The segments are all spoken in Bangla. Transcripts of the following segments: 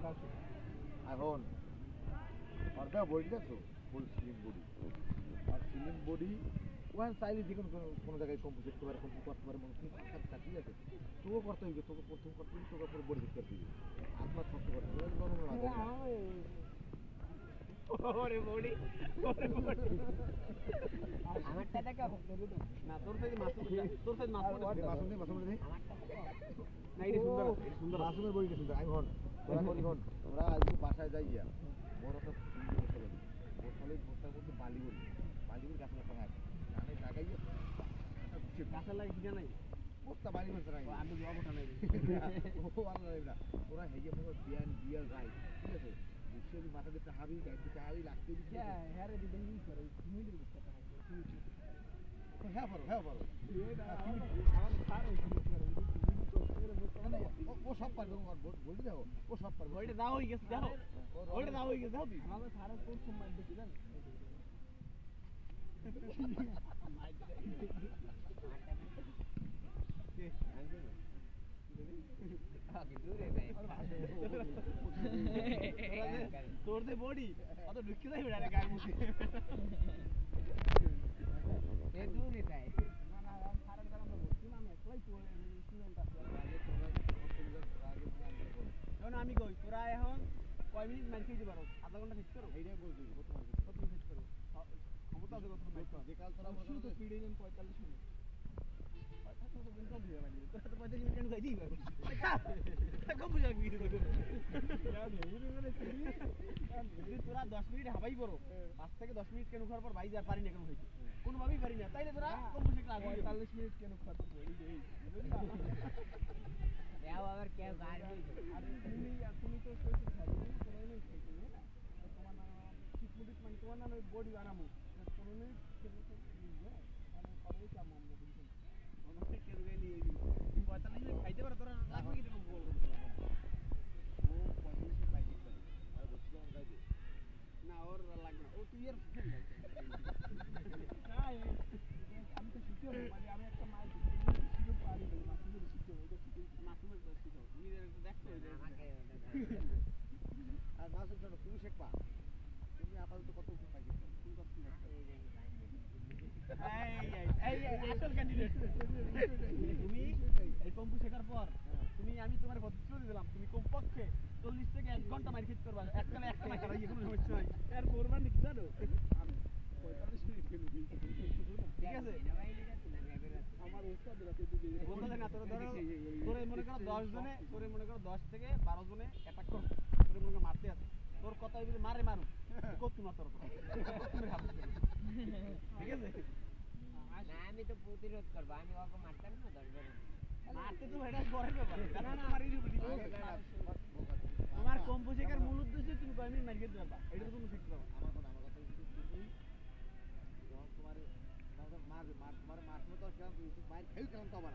এখন অর্ধা বডিটা তো ফুল স্লিম বডি আর স্লিম বডি ওখানে চাইলে যে কোনো জায়গায় কম্পোজিট করতে পারে করতে পারে মনে কাজটা ঠিক আছে তোকে করতে হইবে তোকে প্রথম করতে হইবে তোকে পুরো বডি করতে দিবে আত্মা শক্ত করতে হবে ওরে বডি ওরে বডি আমারটা দেখা না তোর সাইজ মাসুম তোর সাইজ মাসুম দে আমারটা না এটা সুন্দর এটা সুন্দর মাসুমের বডিটা সুন্দর আমি হন তোরা কোন হন তোরা আজ বাসায় যাই গিয়া বড় একটা বসালে বসার মধ্যে বালিগুড়ি গাছ লাগা আছে আমি লাগাই গাছের লাগে কি নাই বস্তা বালি বসে নাই আমি জবাব ওঠা নাই ও আল্লাহ না ওরা হেগে পুরো বিয়ার রাই ঠিক আছে নিশ্চয়ই মাথা দিতে হাবি গাইতে হাবি লাগতে দিচ্ছে হ্যাঁ রে দিবেন নি করে মিনিটের ভিতরে হ্যাঁ পারো আমার সার ও সব পারবে বলতে যাও ও সব পারবে ওইটা দাও হয়ে গেছে দাও ওইটা দাও হয়ে গেছে দাও আমাদের সারা কোর্স সম্মান দিছিলেন তোর যে বডি অত ঢুকে যাই বেড়া গায়ের মধ্যে এ দূরে তাই না না আমি সারা গরম বলছি না আমি একলাই পড়ে স্টুডেন্ট আছে এখন আমি কই তোরা এখন কয় মিনিট ম্যাচ খেলতে পারো আধা ঘন্টা ফিক্স করো এইটাই বলছি কত ফিক্স করো ক্ষমতা আছে কত ম্যাচ যে কাল তোরা শুরু তো স্পিডে নেন 45 মিনিট 45 মিনিট কম হয়ে গেল তোরা তো 45 মিনিট কেন যাইই পারো কম বুঝা গিয়ে তো যদি তোরা 10 মিনিট হাবাই পড়ো 5 থেকে 10 মিনিট কেন খাওয়ার পর ভাই আর পারি না কেন হইছে কোনোভাবেই পারি না তাইলে তোরা কম বুঝে ক্লাস 45 মিনিট কেন খাওয়ার পর বলি দেই याव अगर क्या गार भी अरे তুমি তো কইছিস খাবি কোনো নেই খাইতে তোমার না ঠিক মুডিট মানে তোমার না বডি বানামু কোনো নেই কেন তো আমি পাবো কি আমরা বুঝছেন অনেক কেন গেলি 45 মিনিট খাইতে পারো তোরা লাগবে কি তুমি বল ও 45 মিনিট খাইতে পারে আর বুঝছো আমরা গাইবে না ওর লাগবে না ও তুই এর না আমি তো শিখতে মানে আমি একটা মাইল শিখতে পারি না মাসুমের শিখতে হবে মাসুমের তো শিখো তুমি দেখছো আর মাসুম জানো তুমি শেখবা তুমি আপাতত কত উঠে পাইছো তুমি কত এই আসল ক্যান্ডিডেট তুমি এই কম্পু শেখার পর তুমি আমি তোমার প্রতিশ্রুতি দিলাম তুমি কমপক্ষে 40 থেকে 1 ঘন্টা মার খেতে করবা এককালে এককালে করাই কোনো সমস্যা নাই এর ফরমান কি জানো আমি 45 মিনিট কেন ঠিক আছে আমার উস্তাদ রাতে দিবি বলতে না তোরে মনে করো 10 জনে তোরে মনে করো 10 থেকে 12 জনে অ্যাটাক করো তোরে মনে করো মারতে আছে তোর কথা হইবে মারে মারু কত না তোর ঠিক আছে না আমি তো প্রতিরোধ করব আমি ওকে মারতাম না 10 জন মারতে তো এটা পরের ব্যাপার না না আমার এই আমার কম্পো শেখার মূল উদ্দেশ্য তুমি কয় মিনিট মারিয়ে দিবা এটা তো তুমি শিখতে পারো আমার কথা তুমি যখন তোমার মারছো তো কেন তুমি মার খেল কেন তো আবার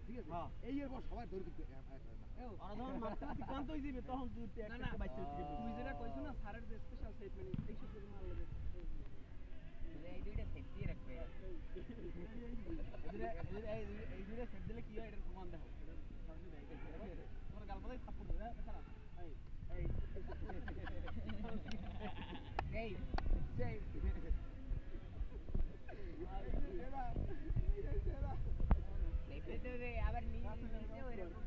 ঠিক আছে এই এর পর সবাই ধরে দিতে ওরা যখন মারতে সিদ্ধান্ত হই যাবে তখন তুই একটা বাইতে তুই যেটা কইছ না স্যারের যে স্পেশাল স্টেটমেন্ট এই সব যদি মারলে এই দুইটা সেফটি রাখবে এই দুইটা সেট দিলে কি হয় এটার প্রমাণ দেখো তোমার গালপাতায় থাপ্পড় দেবে বেচারা এই এই সেই দেখতে তো আবার নিচে ওইরকম